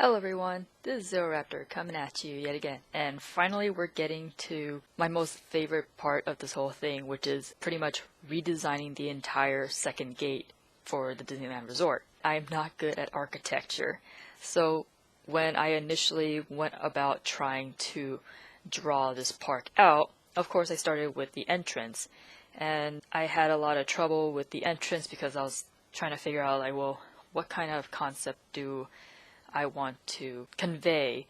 Hello everyone, this is ZeroRaptor coming at you yet again, and finally we're getting to my most favorite part of this whole thing, which is pretty much redesigning the entire second gate for the Disneyland Resort. I am not good at architecture, so when I initially went about trying to draw this park out, of course I started with the entrance, and I had a lot of trouble with the entrance because I was trying to figure out what kind of concept do I want to convey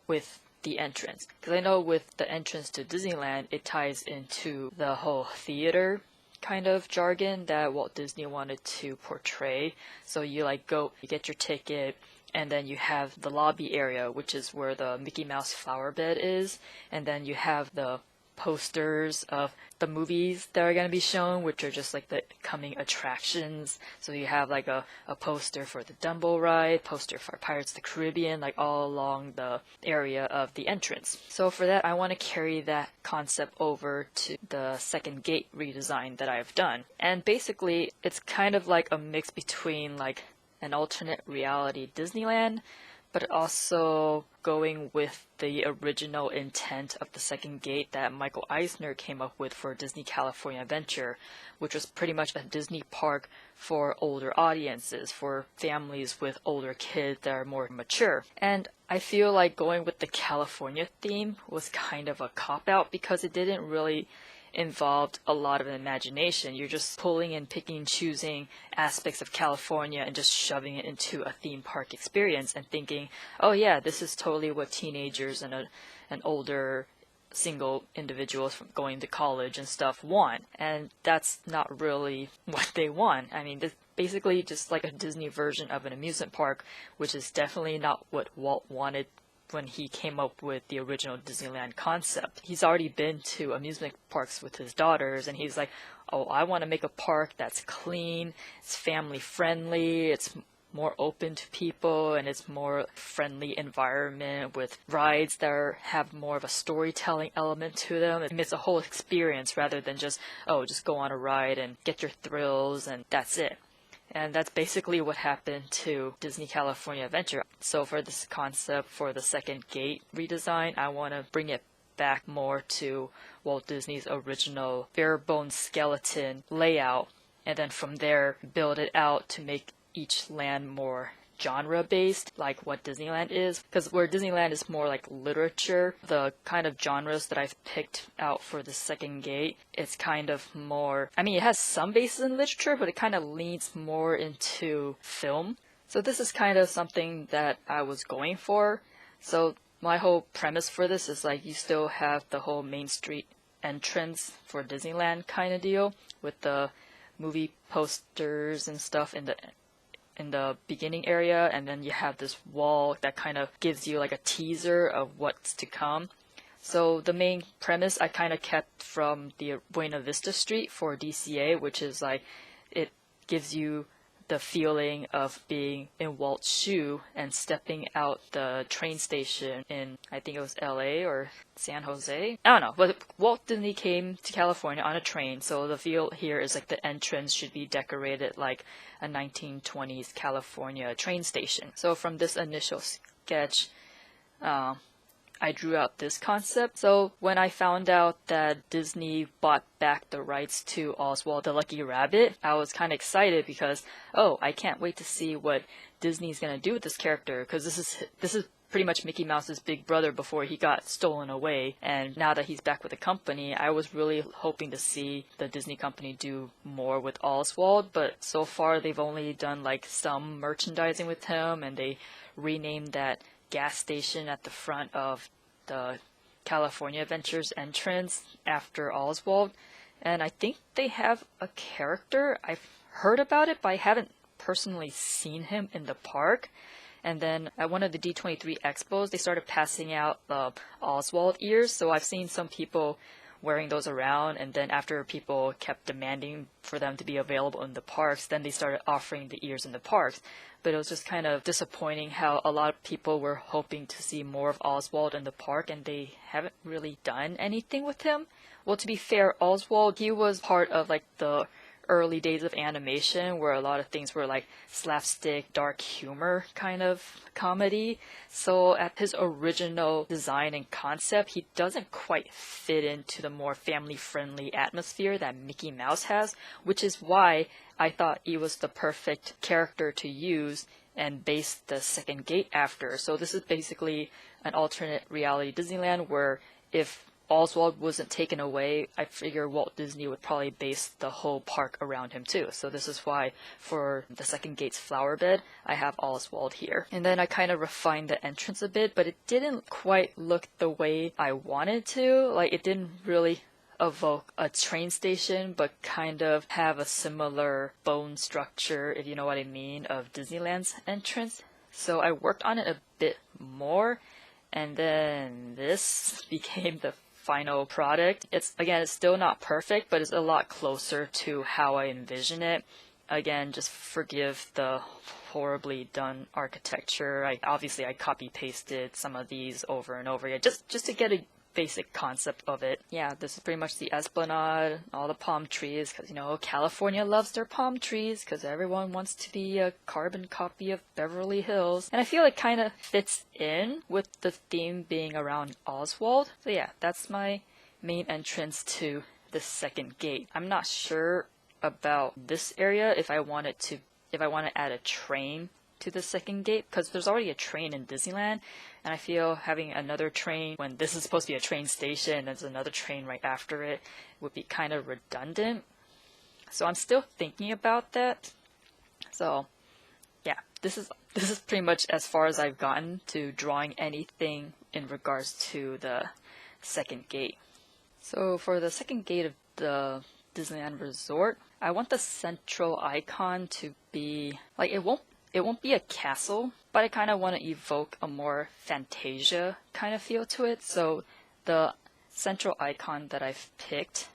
with the entrance. Because I know with the entrance to Disneyland, it ties into the whole theater kind of jargon that Walt Disney wanted to portray. So you you get your ticket, and then you have the lobby area, which is where the Mickey Mouse flower bed is, and then you have the posters of the movies that are going to be shown, which are just like the coming attractions. So you have like a poster for the Dumbo ride, poster for Pirates of the Caribbean, like all along the area of the entrance. So for that, I want to carry that concept over to the second gate redesign that I've done. And basically, it's kind of like a mix between like an alternate reality Disneyland, but also going with the original intent of the second gate that Michael Eisner came up with for Disney California Adventure, which was pretty much a Disney park for older audiences, for families with older kids that are more mature. And I feel like going with the California theme was kind of a cop-out because it didn't really involved a lot of imagination. You're just pulling and picking, choosing aspects of California and just shoving it into a theme park experience and thinking, oh yeah, this is totally what teenagers and an older single individuals from going to college and stuff want. And that's not really what they want. I mean, this basically just like a Disney version of an amusement park, which is definitely not what Walt wanted when he came up with the original Disneyland concept. He's already been to amusement parks with his daughters, and he's like, oh, I want to make a park that's clean, it's family friendly, it's more open to people, and it's more friendly environment with rides that have more of a storytelling element to them. It's a whole experience rather than just go on a ride and get your thrills and that's it. And that's basically what happened to Disney California Adventure. So for this concept for the second gate redesign, I want to bring it back more to Walt Disney's original bare bones skeleton layout, and then from there build it out to make each land more genre based, like what Disneyland is. Because where Disneyland is more like literature, the kind of genres that I've picked out for the second gate, it's kind of more, I mean, it has some basis in literature, but it kind of leans more into film. So this is kind of something that I was going for. So my whole premise for this is like you still have the whole Main Street entrance for Disneyland kind of deal with the movie posters and stuff in the beginning area, and then you have this wall that kind of gives you like a teaser of what's to come. So the main premise I kind of kept from the Buena Vista Street for DCA, which is like it gives you the feeling of being in Walt's shoe and stepping out the train station in, I think it was LA or San Jose. I don't know, but Walt Disney came to California on a train, so the feel here is like the entrance should be decorated like a 1920s California train station. So from this initial sketch, I drew out this concept. So when I found out that Disney bought back the rights to Oswald the Lucky Rabbit, I was kind of excited because, oh, I can't wait to see what Disney's going to do with this character, because this is pretty much Mickey Mouse's big brother before he got stolen away. And now that he's back with the company, I was really hoping to see the Disney company do more with Oswald, but so far they've only done like some merchandising with him, and they renamed that gas station at the front of the California Adventures entrance after Oswald. And I think they have a character. I've heard about it, but I haven't personally seen him in the park. And then at one of the D23 expos, they started passing out the Oswald ears. So I've seen some people wearing those around, and then after people kept demanding for them to be available in the parks, then they started offering the ears in the parks. But it was just kind of disappointing how a lot of people were hoping to see more of Oswald in the park, and they haven't really done anything with him. Well, to be fair, Oswald, he was part of like the early days of animation where a lot of things were like slapstick, dark humor kind of comedy. So at his original design and concept, he doesn't quite fit into the more family-friendly atmosphere that Mickey Mouse has, which is why I thought he was the perfect character to use and base the second gate after. So this is basically an alternate reality Disneyland where if Oswald wasn't taken away, I figure Walt Disney would probably base the whole park around him too. So this is why for the second gate's flower bed, I have Oswald here. And then I kind of refined the entrance a bit, but it didn't quite look the way I wanted to. Like it didn't really evoke a train station, but kind of have a similar bone structure, if you know what I mean, of Disneyland's entrance. So I worked on it a bit more, and then this became the final product. It's still not perfect, but it's a lot closer to how I envision it. Again, just forgive the horribly done architecture. I copy pasted some of these over and over again just to get a basic concept of it. Yeah, this is pretty much the Esplanade, all the palm trees, because California loves their palm trees because everyone wants to be a carbon copy of Beverly Hills. And I feel it kind of fits in with the theme being around Oswald. So yeah, that's my main entrance to the second gate. I'm not sure about this area if I want to add a train to the second gate, because there's already a train in Disneyland, and I feel having another train when this is supposed to be a train station and there's another train right after it would be kind of redundant. So I'm still thinking about that. So yeah, this is pretty much as far as I've gotten to drawing anything in regards to the second gate. So for the second gate of the Disneyland Resort, I want the central icon to be like, it won't be a castle, but I kind of want to evoke a more Fantasia kind of feel to it. So the central icon that I've picked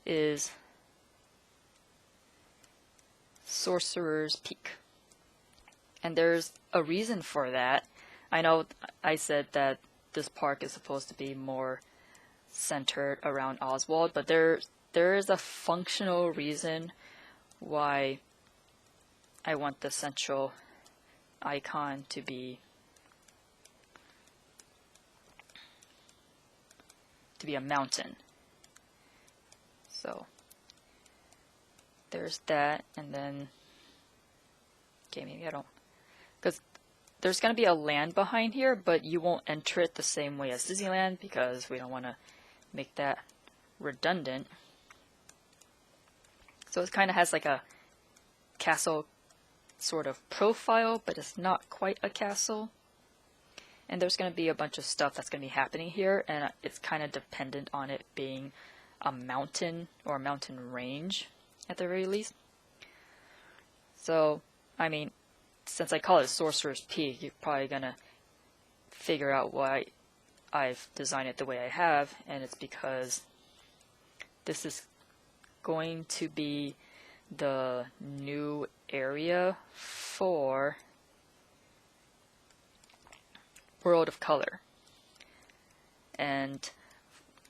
is Sorcerer's Peak. And there's a reason for that. I know I said that this park is supposed to be more centered around Oswald, but there is a functional reason why I want the central icon to be a mountain. So there's that, and then okay, maybe I don't, because there's going to be a land behind here, but you won't enter it the same way as Disneyland because we don't want to make that redundant. So it kind of has like a castle sort of profile, but it's not quite a castle. And there's going to be a bunch of stuff that's going to be happening here, and it's kind of dependent on it being a mountain or a mountain range at the very least. So, I mean, since I call it Sorcerer's Peak, you're probably going to figure out why I've designed it the way I have, and it's because this is going to be the new area for World of Color. And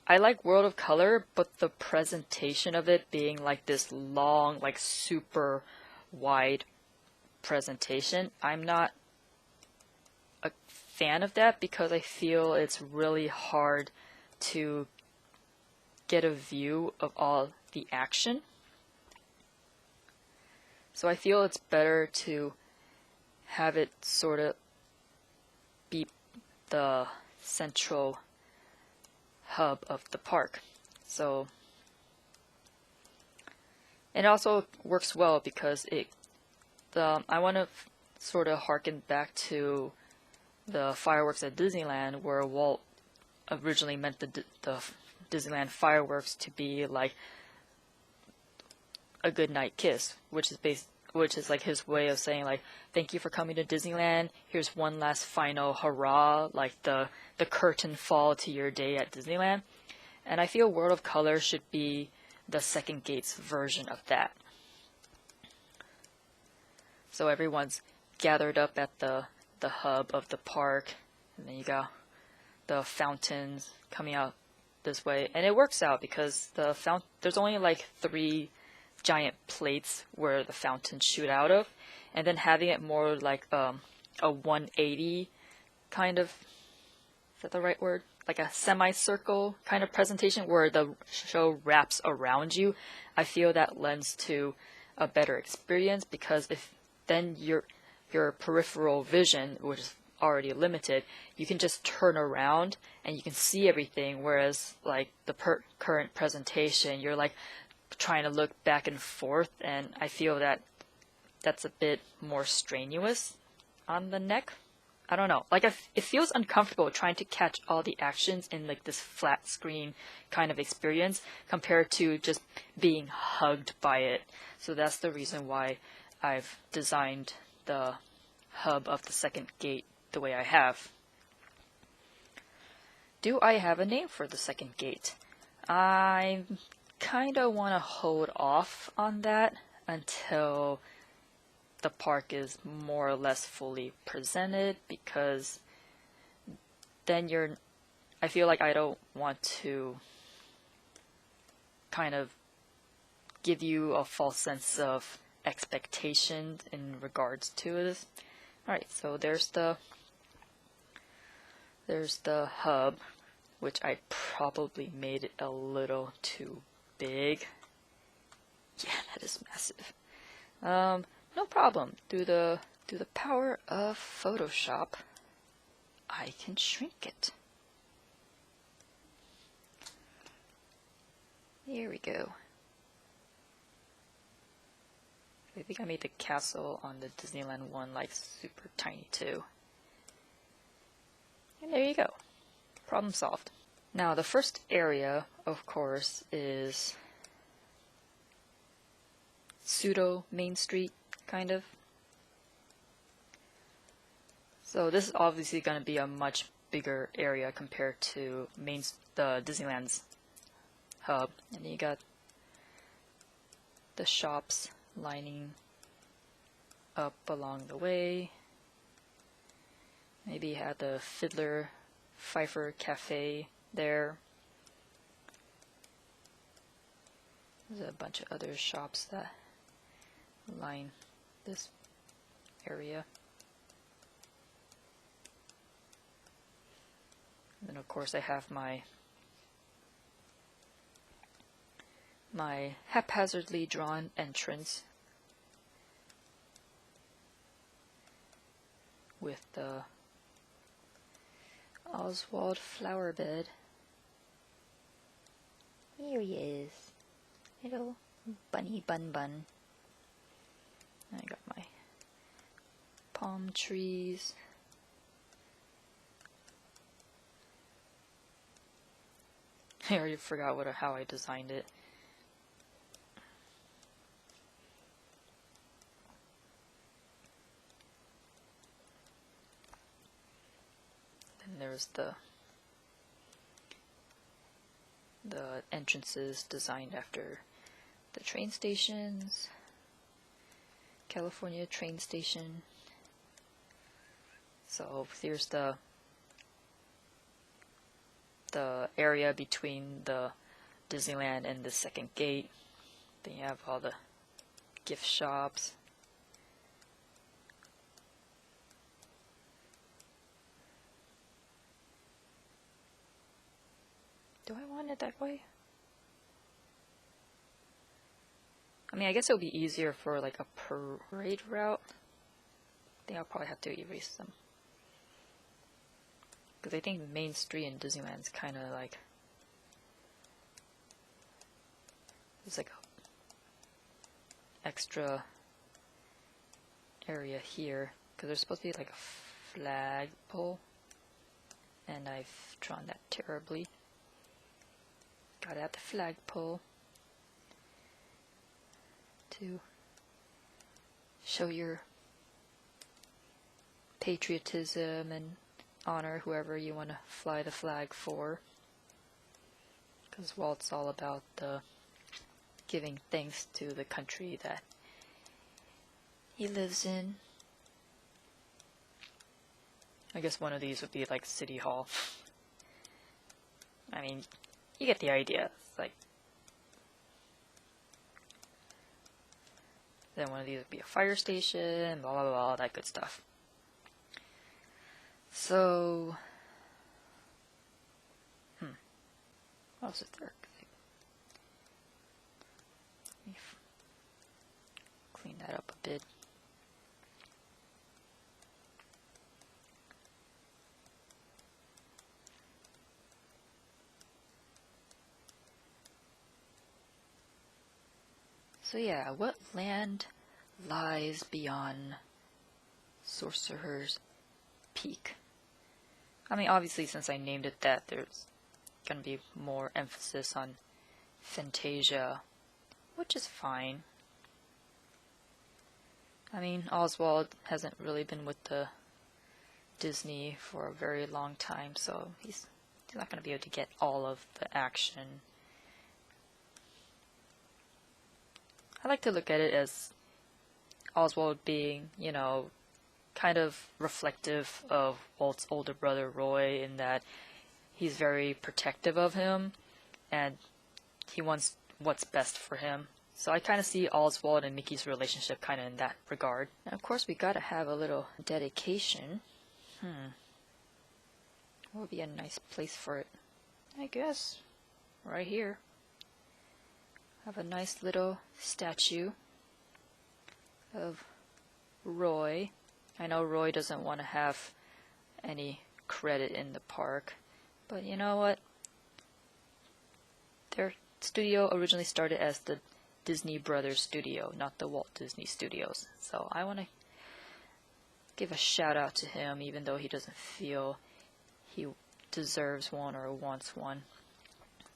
I like World of Color, but the presentation of it being like this long, like super wide presentation, I'm not a fan of that because I feel it's really hard to get a view of all the action. So I feel it's better to have it sort of be the central hub of the park. So it also works well because I want to sort of harken back to the fireworks at Disneyland, where Walt originally meant the Disneyland fireworks to be like a goodnight kiss, which is like his way of saying like, thank you for coming to Disneyland, here's one last final hurrah, like the curtain fall to your day at Disneyland. And I feel World of Color should be the second gate's version of that. So everyone's gathered up at the hub of the park, and then you got the fountains coming out this way, and it works out because there's only like 3 giant plates where the fountains shoot out of, and then having it more like a 180 kind of, is that the right word? Like a semicircle kind of presentation where the show wraps around you. I feel that lends to a better experience, because if then your peripheral vision, which is already limited, you can just turn around and you can see everything, whereas like the current presentation, you're like trying to look back and forth, and I feel that that's a bit more strenuous on the neck. I don't know, like it feels uncomfortable trying to catch all the actions in like this flat screen kind of experience compared to just being hugged by it. So that's the reason why I've designed the hub of the second gate the way I have. Do I have a name for the second gate? I kind of want to hold off on that until the park is more or less fully presented, because then I feel like I don't want to kind of give you a false sense of expectation in regards to this. Alright, so there's the hub, which I probably made it a little too big. Yeah, that is massive. No problem. Through the power of Photoshop, I can shrink it. Here we go. I think I made the castle on the Disneyland one like super tiny too. And there you go. Problem solved. Now the first area, of course, is pseudo Main Street, kind of. So this is obviously going to be a much bigger area compared to the Disneyland's hub. And you got the shops lining up along the way. Maybe you had the Fiddler Pfeiffer Cafe there. There's a bunch of other shops that line this area. And then of course I have my haphazardly drawn entrance with the Oswald flower bed. Here he is, little bunny bun. I got my palm trees. I already forgot how I designed it. Then there's the entrances designed after the train stations. California train station. So here's the area between the Disneyland and the second gate. Then you have all the gift shops. Do I want it that way? I mean, I guess it would be easier for like a parade route. I think I'll probably have to erase them. Because I think Main Street in Disneyland's kind of like, there's like a extra area here. Because there's supposed to be like a flagpole. And I've drawn that terribly. Gotta have the flagpole to show your patriotism and honor whoever you want to fly the flag for. Because Walt's all about giving thanks to the country that he lives in. I guess one of these would be like City Hall. I mean, you get the idea. It's like, then one of these would be a fire station, blah blah blah, all that good stuff. So, what else is there? Let me clean that up a bit. So yeah, what land lies beyond Sorcerer's Peak? I mean, obviously, since I named it that, there's gonna be more emphasis on Fantasia, which is fine. I mean, Oswald hasn't really been with the Disney for a very long time, so he's not gonna be able to get all of the action. I like to look at it as Oswald being, you know, kind of reflective of Walt's older brother Roy, in that he's very protective of him and he wants what's best for him. So I kind of see Oswald and Mickey's relationship kind of in that regard. And of course we gotta have a little dedication. What would be a nice place for it? I guess right here. Have a nice little statue of Roy. I know Roy doesn't want to have any credit in the park, but you know what? Their studio originally started as the Disney Brothers Studio, not the Walt Disney Studios. So I want to give a shout out to him, even though he doesn't feel he deserves one or wants one.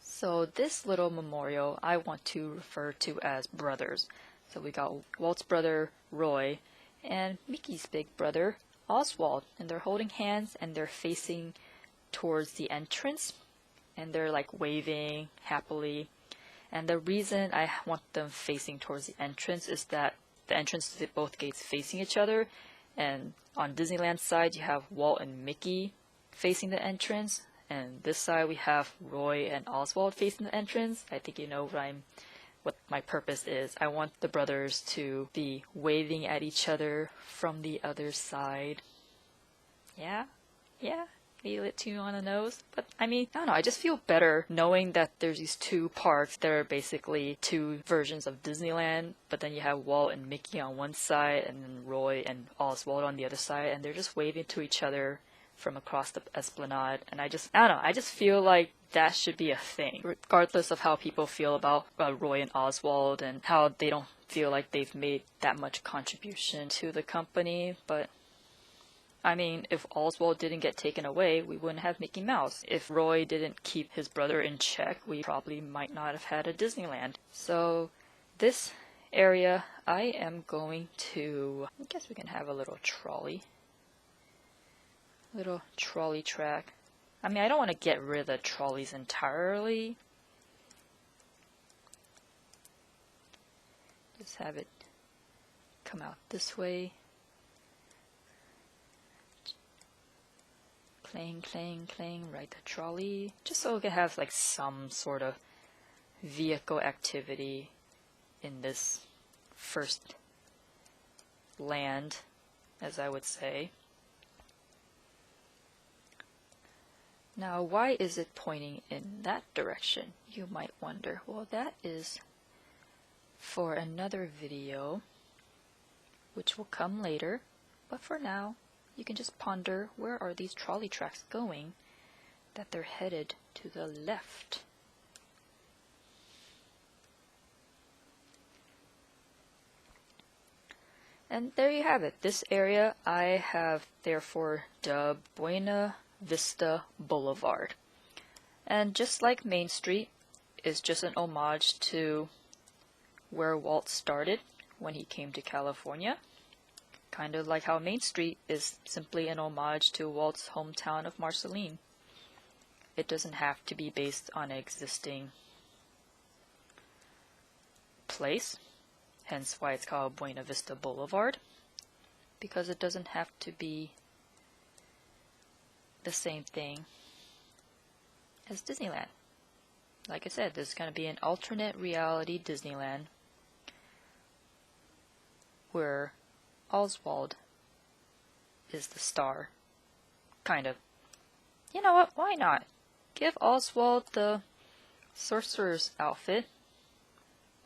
So this little memorial I want to refer to as brothers. So we got Walt's brother Roy and Mickey's big brother Oswald, and they're holding hands and they're facing towards the entrance and they're like waving happily. And the reason I want them facing towards the entrance is that the entrance to both gates facing each other, and on Disneyland's side you have Walt and Mickey facing the entrance, and this side we have Roy and Oswald facing the entrance. I think you know what my purpose is. I want the brothers to be waving at each other from the other side. Yeah, feel it too on the nose. But I mean, I don't know, I just feel better knowing that there's these two parks that are basically two versions of Disneyland, but then you have Walt and Mickey on one side and then Roy and Oswald on the other side, and they're just waving to each other from across the esplanade. And I don't know, I just feel like that should be a thing, regardless of how people feel about Roy and Oswald and how they don't feel like they've made that much contribution to the company. But I mean, if Oswald didn't get taken away, we wouldn't have Mickey Mouse. If Roy didn't keep his brother in check, we probably might not have had a Disneyland. So this area, I am going to, I guess we can have a little trolley track. I mean, I don't want to get rid of the trolleys entirely. Just have it come out this way. Clang, clang, clang, ride the trolley. Just so we can have like some sort of vehicle activity in this first land, as I would say. Now, why is it pointing in that direction? You might wonder. Well, that is for another video, which will come later. But for now, you can just ponder, where are these trolley tracks going? That they're headed to the left. And there you have it. This area I have therefore dubbed Buena Vista Boulevard. And just like Main Street is just an homage to where Walt started when he came to California, kind of like how Main Street is simply an homage to Walt's hometown of Marceline. It doesn't have to be based on an existing place, hence why it's called Buena Vista Boulevard, because it doesn't have to be the same thing as Disneyland. like I said, this is going to be an alternate reality Disneyland where Oswald is the star. Kind of. You know what? Why not? Give Oswald the sorcerer's outfit.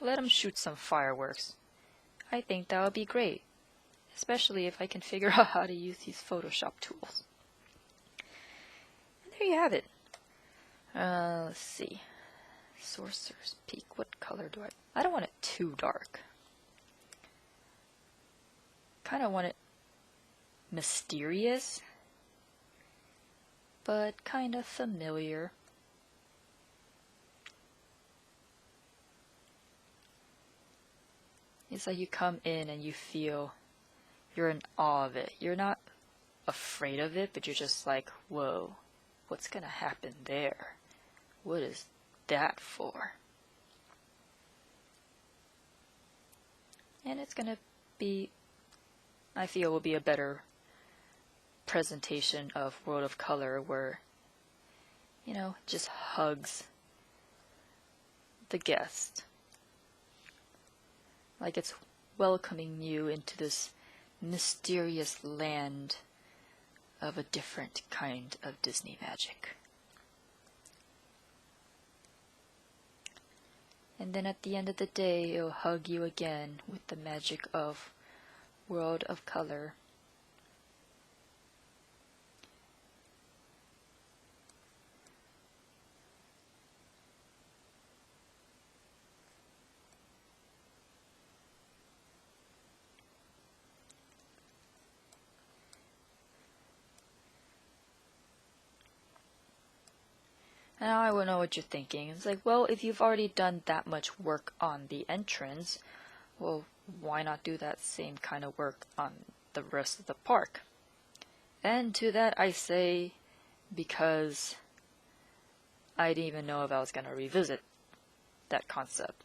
Let him shoot some fireworks. I think that would be great. Especially if I can figure out how to use these Photoshop tools. And there you have it. Let's see. Sorcerer's Peak. What color do I don't want it too dark. Kind of want it mysterious, but kind of familiar. It's like you come in and you feel you're in awe of it. You're not afraid of it, but you're just like, whoa, what's gonna happen there? What is that for? And it's gonna be, I feel, will be a better presentation of World of Color where, you know, just hugs the guest. Like it's welcoming you into this mysterious land of a different kind of Disney magic. And then at the end of the day, it'll hug you again with the magic of World of Color. Now I will know what you're thinking. It's like, well, if you've already done that much work on the entrance, well, why not do that same kind of work on the rest of the park? And to that I say, because I didn't even know if I was going to revisit that concept.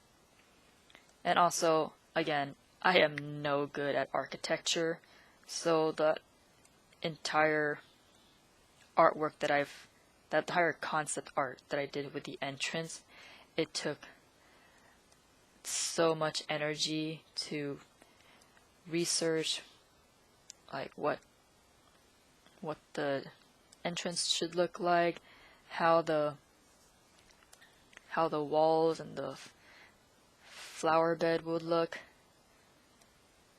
And also, again, I am no good at architecture, so the entire artwork that entire concept art that I did with the entrance, it took so much energy to research like what the entrance should look like, how the walls and the flower bed would look,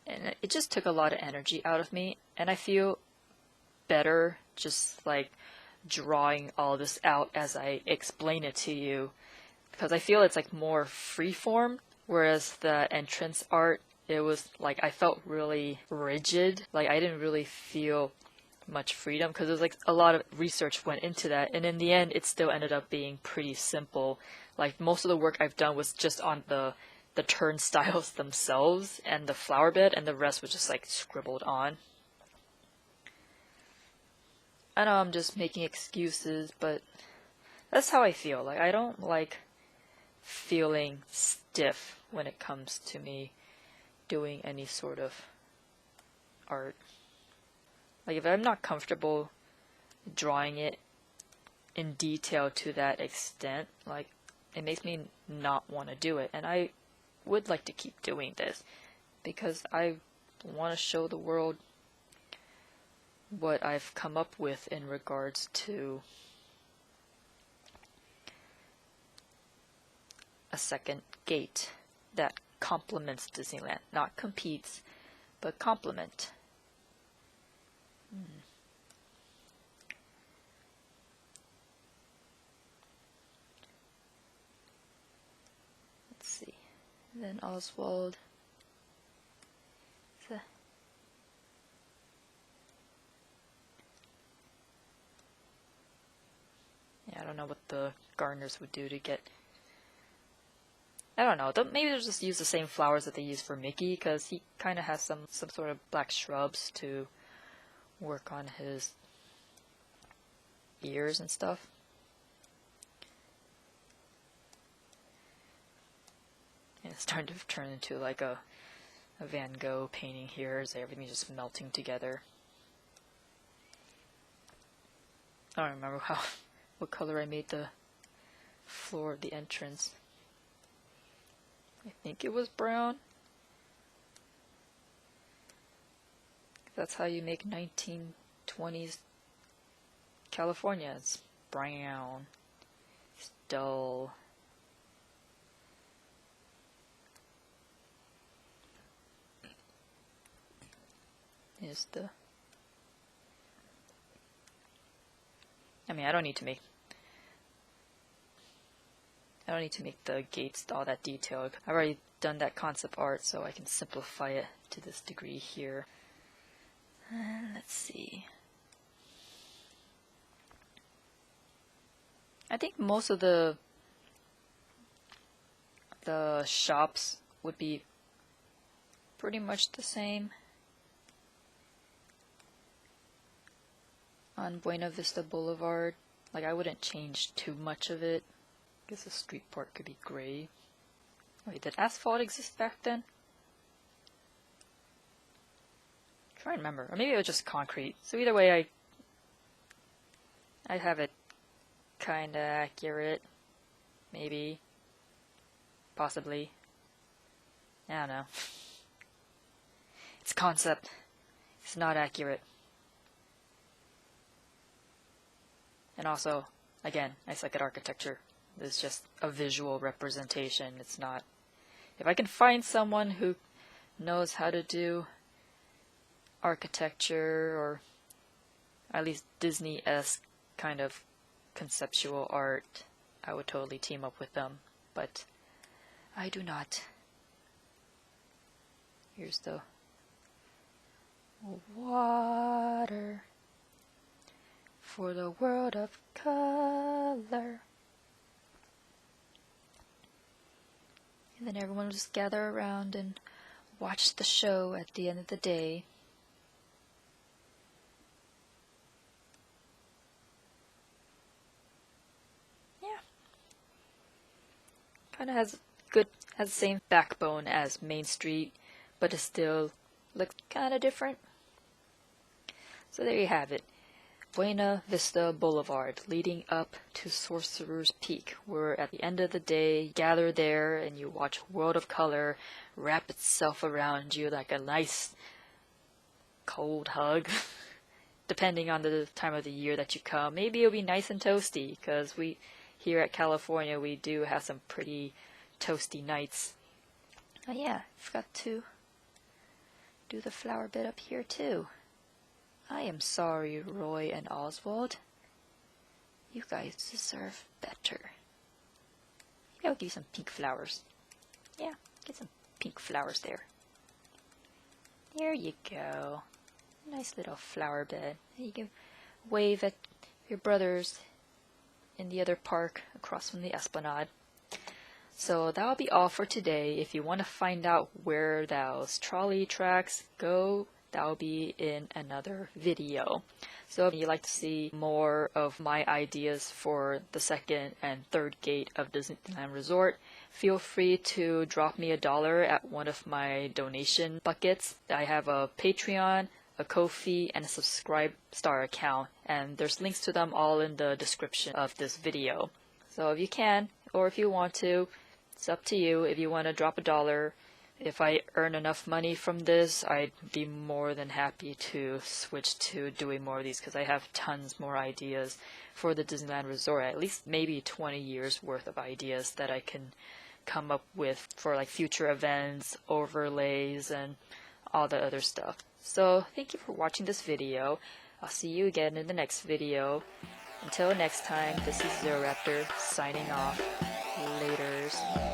and it just took a lot of energy out of me, and I feel better just like drawing all this out as I explain it to you, because I feel it's like more freeform, whereas the entrance art, it was like I felt really rigid. Like I didn't really feel much freedom because there's like a lot of research went into that, and in the end it still ended up being pretty simple. Like most of the work I've done was just on the turnstiles themselves and the flower bed, and the rest was just like scribbled on. I know I'm just making excuses, but that's how I feel. Like I don't like feeling stiff when it comes to me doing any sort of art. Like if I'm not comfortable drawing it in detail to that extent, like it makes me not want to do it. And I would like to keep doing this because I want to show the world what I've come up with in regards to a second gate that complements Disneyland. Not competes, but complement. Let's see. And then Oswald. I don't know what the gardeners would do to get... I don't know. Maybe they'll just use the same flowers that they use for Mickey, because he kind of has some sort of black shrubs to work on his ears and stuff. And it's starting to turn into like a Van Gogh painting here, as everything's just melting together. I don't remember what color I made the floor of the entrance. I think it was brown. That's how you make 1920s California. It's brown. It's dull. Here's the... I mean, I don't need to make the gates all that detailed. I've already done that concept art, so I can simplify it to this degree here. Let's see. I think most of the shops would be pretty much the same on Buena Vista Boulevard. Like, I wouldn't change too much of it. I guess the street part could be gray. Wait, did asphalt exist back then? Try and remember. Or maybe it was just concrete. So either way, I have it kinda accurate. Maybe. Possibly. I don't know. It's concept. It's not accurate. And also, again, I suck at architecture. It's just a visual representation. It's not... If I can find someone who knows how to do architecture, or at least Disney-esque kind of conceptual art, I would totally team up with them. But I do not. Here's the water for the world of color. And then everyone will just gather around and watch the show at the end of the day. Yeah. Kind of has the same backbone as Main Street, but it still looks kind of different. So there you have it. Buena Vista Boulevard, leading up to Sorcerer's Peak, where at the end of the day, you gather there and you watch World of Color wrap itself around you like a nice cold hug. Depending on the time of the year that you come, maybe it'll be nice and toasty, because we here at California, we do have some pretty toasty nights. Oh yeah, I forgot to do the flower bit up here too. I am sorry, Roy and Oswald. You guys deserve better. Maybe I'll give you some pink flowers. Yeah, get some pink flowers there. There you go. Nice little flower bed. You can wave at your brothers in the other park across from the Esplanade. So that'll be all for today. If you want to find out where those trolley tracks go, that'll be in another video. So if you'd like to see more of my ideas for the second and third gate of Disneyland Resort, feel free to drop me $1 at one of my donation buckets. I have a Patreon, a Ko-fi, and a Subscribe Star account, and there's links to them all in the description of this video. So if you can, or if you want to, it's up to you. If you want to drop $1, if I earn enough money from this, I'd be more than happy to switch to doing more of these, because I have tons more ideas for the Disneyland Resort, at least maybe 20 years worth of ideas that I can come up with for like future events, overlays, and all the other stuff. So thank you for watching this video. I'll see you again in the next video. Until next time, this is ZeroRaptor signing off. Laters.